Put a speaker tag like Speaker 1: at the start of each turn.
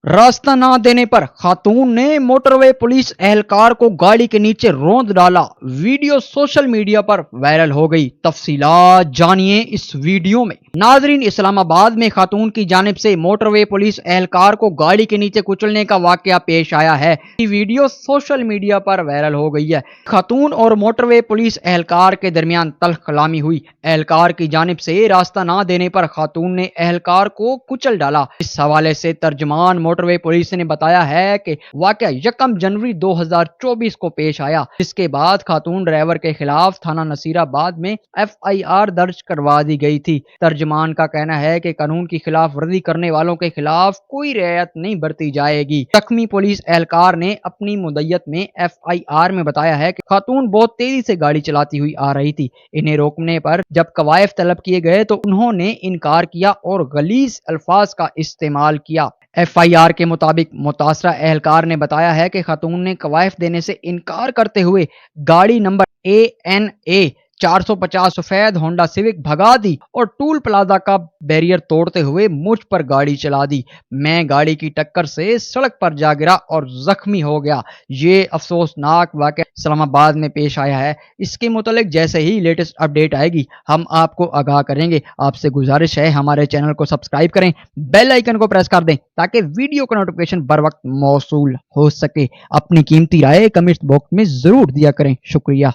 Speaker 1: रास्ता ना देने पर खातून ने मोटरवे पुलिस एहलकार को गाड़ी के नीचे रौंद डाला। वीडियो सोशल मीडिया पर वायरल हो गई। तफसीलात जानिए इस वीडियो में। नाजरीन, इस्लामाबाद में खातून की जानिब से मोटरवे पुलिस एहलकार को गाड़ी के नीचे कुचलने का वाकया पेश आया है। ये वीडियो सोशल मीडिया पर वायरल हो गई है। खातून और मोटरवे पुलिस एहलकार के दरमियान तल्ख कलामी हुई। एहलकार की जानिब से रास्ता ना देने पर खातून ने एहलकार को कुचल डाला। इस हवाले से तर्जमान मोटरवे पुलिस ने बताया है कि वाकया 1 जनवरी 2024 को पेश आया, जिसके बाद खातून ड्राइवर के खिलाफ थाना नसीराबाद में FIR दर्ज करवा दी गई थी। तर्जमान का कहना है कि कानून की खिलाफ वर्जी करने वालों के खिलाफ कोई रियायत नहीं बरती जाएगी। जख्मी पुलिस एहलकार ने अपनी मुद्दत में FIR में बताया है कि खातून बहुत तेजी से गाड़ी चलाती हुई आ रही थी। इन्हें रोकने पर जब कवायद तलब किए गए तो उन्होंने इनकार किया और गलीज अल्फाज का इस्तेमाल किया। FIR के मुताबिक मुतासरा एहलकार ने बताया है कि खातून ने कवायद देने से इनकार करते हुए गाड़ी नंबर ANA 450 सफेद होंडा सिविक भगा दी और टूल प्लाजा का बैरियर तोड़ते हुए मुझ पर गाड़ी चला दी। मैं गाड़ी की टक्कर से सड़क पर जा गिरा और जख्मी हो गया। ये अफसोसनाक वाकया इस्लामाबाद में पेश आया है। इसके मुतालिक जैसे ही लेटेस्ट अपडेट आएगी हम आपको आगाह करेंगे। आपसे गुजारिश है हमारे चैनल को सब्सक्राइब करें, बेल आइकन को प्रेस कर दें ताकि वीडियो का नोटिफिकेशन बर वक्त मौसूल हो सके। अपनी कीमती राय कमेंट बॉक्स में जरूर दिया करें। शुक्रिया।